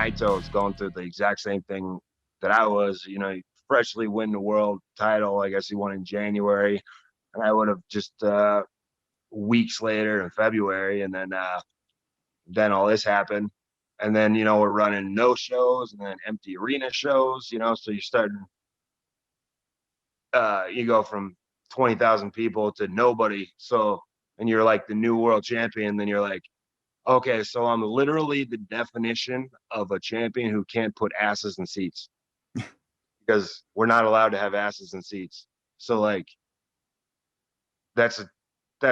Naito was going through the exact same thing that I was, freshly win the world title. I guess he won in January, and I would have just weeks later in February, and then all this happened, and then we're running no shows and then empty arena shows, so you're starting, you go from 20,000 people to nobody, so and you're like the new world champion, then you're like, okay, so I'm literally the definition of a champion who can't put asses in seats because we're not allowed to have asses in seats. So like, that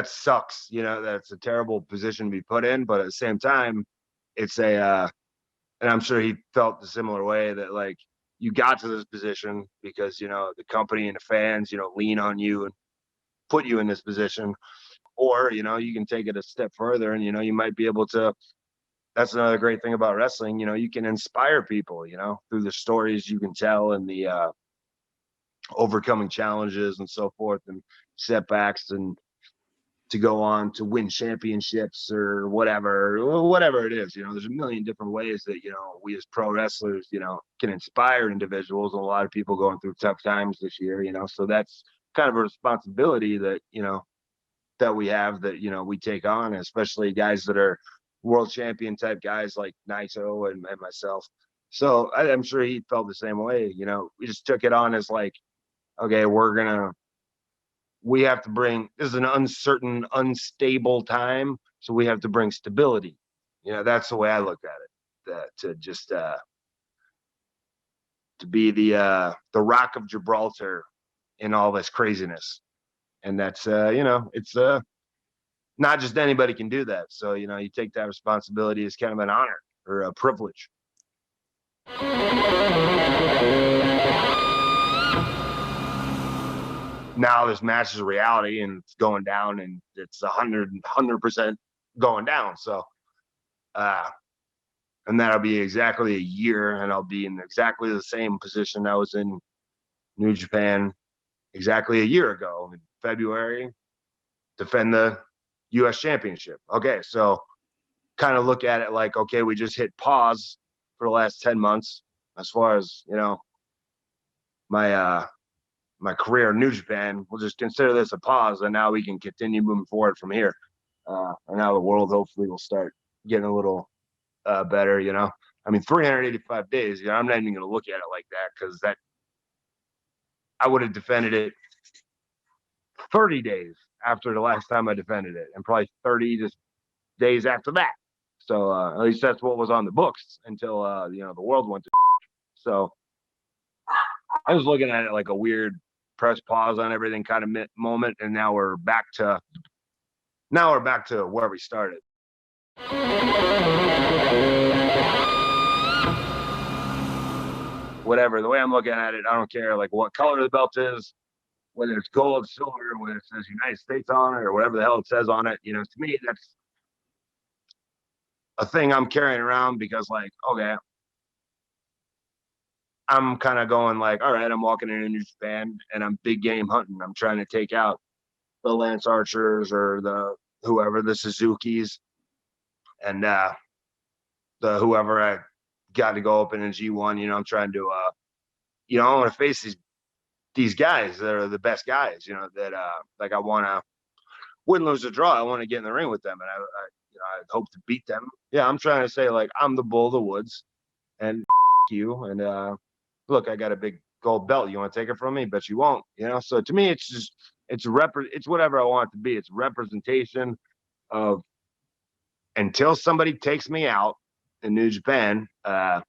sucks. That's a terrible position to be put in. But at the same time, it's and I'm sure he felt the similar way that like you got to this position because, the company and the fans, lean on you and put you in this position. Or, you can take it a step further and, you might be able to, that's another great thing about wrestling, you can inspire people, through the stories you can tell and the overcoming challenges and so forth and setbacks, and to go on to win championships or whatever it is. There's a million different ways that, we as pro wrestlers, can inspire individuals, and a lot of people going through tough times this year, so that's kind of a responsibility that, that we have, that we take on, especially guys that are world champion type guys like Naito and myself. So I'm sure he felt the same way. We just took it on as like, okay, we have to bring, this is an uncertain, unstable time, so we have to bring stability. That's the way I look at it. To just to be the Rock of Gibraltar in all this craziness. And that's, it's not just anybody can do that. So, you take that responsibility as kind of an honor or a privilege. Now this match is a reality and it's going down, and it's 100% going down. So, and that'll be exactly a year, and I'll be in exactly the same position I was in New Japan exactly a year ago in February, defend the U.S. Championship. Okay, so kind of look at it like, okay, we just hit pause for the last 10 months as far as, my career in New Japan. We'll just consider this a pause, and now we can continue moving forward from here. And now the world hopefully will start getting a little better, 385 days, I'm not even going to look at it like that, because I would have defended it 30 days after the last time I defended it, and probably 30 days after that. So at least that's what was on the books until the world went to. So I was looking at it like a weird press pause on everything kind of moment, and now we're back to where we started. Whatever, the way I'm looking at it, I don't care like what color the belt is, whether it's gold, silver, whether it says United States on it or whatever the hell it says on it. To me, that's a thing I'm carrying around because, like, okay, I'm kind of going like, all right, I'm walking into New Japan and I'm big game hunting. I'm trying to take out the Lance Archers or the whoever, the Suzukis, and the whoever I got to go up in a G1. I'm trying to, I want to face these guys that are the best guys. That like I want to win, lose, or draw. I want to get in the ring with them, and I hope to beat them. Yeah, I'm trying to say like I'm the bull of the woods, and you. And look, I got a big gold belt. You want to take it from me? Bet you won't. So to me, it's just it's whatever I want it to be. It's representation of, until somebody takes me out in New Japan, I'm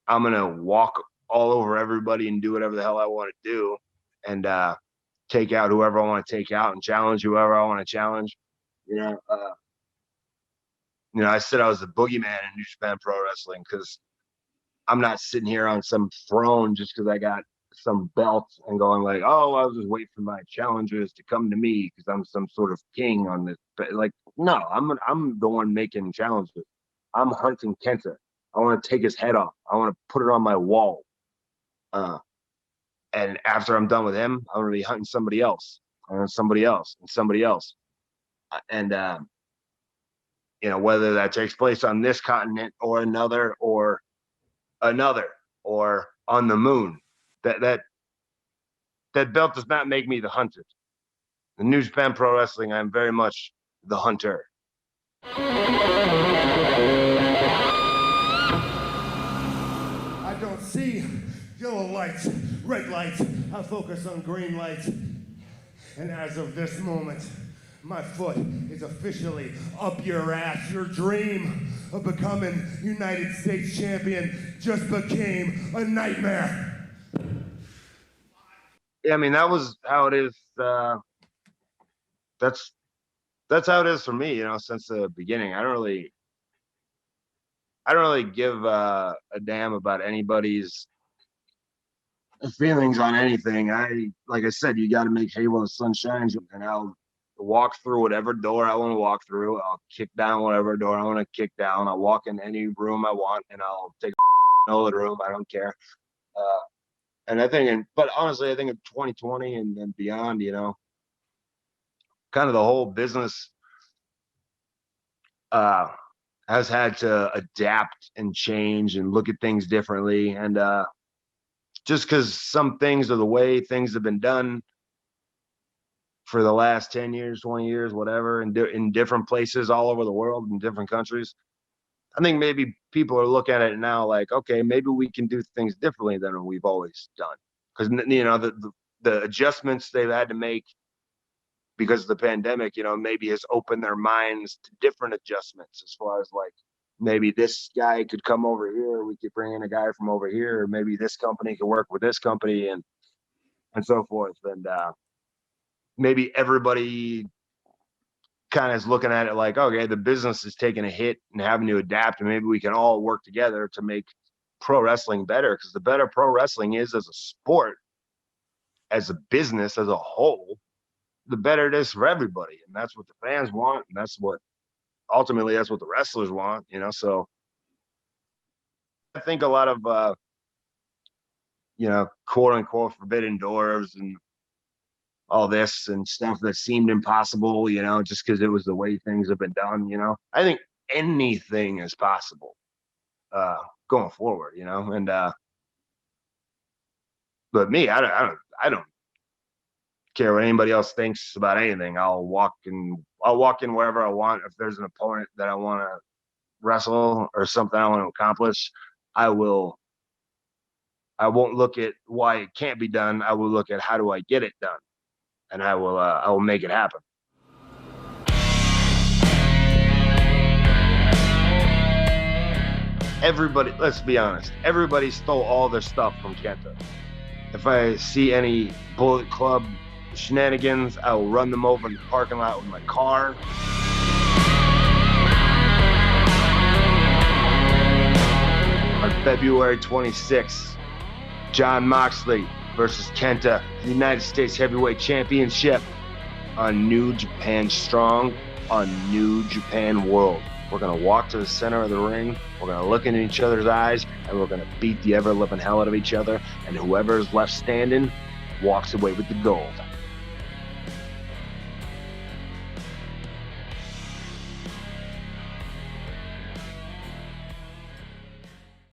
gonna walk all over everybody and do whatever the hell I want to do, and take out whoever I want to take out and challenge whoever I want to challenge. I said I was the boogeyman in New Japan Pro Wrestling because I'm not sitting here on some throne just because I got some belt and going like, oh, I was just waiting for my challengers to come to me because I'm some sort of king on this. But like, no, I'm the one making challenges. I'm hunting Kenta. I want to take his head off. I want to put it on my wall. And after I'm done with him, I'm gonna be hunting somebody else, and somebody else, and somebody else. And you know, whether that takes place on this continent or another, or on the moon, that belt does not make me the hunted. The New Japan Pro Wrestling, I'm very much the hunter. I don't see yellow lights, red lights. I focus on green lights. And as of this moment, my foot is officially up your ass. Your dream of becoming United States champion just became a nightmare. Yeah, I mean, that was how it is. That's how it is for me, you know, since the beginning. I don't really give a damn about anybody's feelings on anything. Like I said, you got to make hay while the sun shines, and I'll walk through whatever door I want to walk through. I'll kick down whatever door I want to kick down. I'll walk in any room I want, and I'll take a room. I don't care. And I think, but honestly, I think in 2020 and beyond, you know, kind of the whole business has had to adapt and change and look at things differently. And just because some things are the way things have been done for the last 10 years, 20 years, whatever, in different places all over the world, in different countries, I think maybe people are looking at it now like, okay, maybe we can do things differently than we've always done. Because, you know, the adjustments they've had to make because of the pandemic, you know, maybe has opened their minds to different adjustments as far as like, maybe this guy could come over here, we could bring in a guy from over here, or maybe this company could work with this company, and so forth. And maybe everybody kind of is looking at it like, okay, the business is taking a hit and having to adapt, and maybe we can all work together to make pro wrestling better. Because the better pro wrestling is as a sport, as a business, as a whole, the better it is for everybody. And that's what the fans want, and that's what ultimately that's what the wrestlers want, you know. So I think a lot of you know, quote unquote forbidden doors and all this and stuff that seemed impossible, you know, just because it was the way things have been done, you know. I think anything is possible going forward, you know. And but me, I don't care what anybody else thinks about anything. I'll walk in wherever I want. If there's an opponent that I want to wrestle or something I want to accomplish, I won't look at why it can't be done. I will look at how do I get it done, and I will make it happen. Everybody, let's be honest, everybody stole all their stuff from Kenta. If I see any Bullet Club shenanigans, I will run them over in the parking lot with my car. On February 26th, Jon Moxley versus Kenta, the United States Heavyweight Championship on New Japan Strong on New Japan World. We're going to walk to the center of the ring, we're going to look into each other's eyes, and we're going to beat the ever-living hell out of each other, and whoever is left standing walks away with the gold.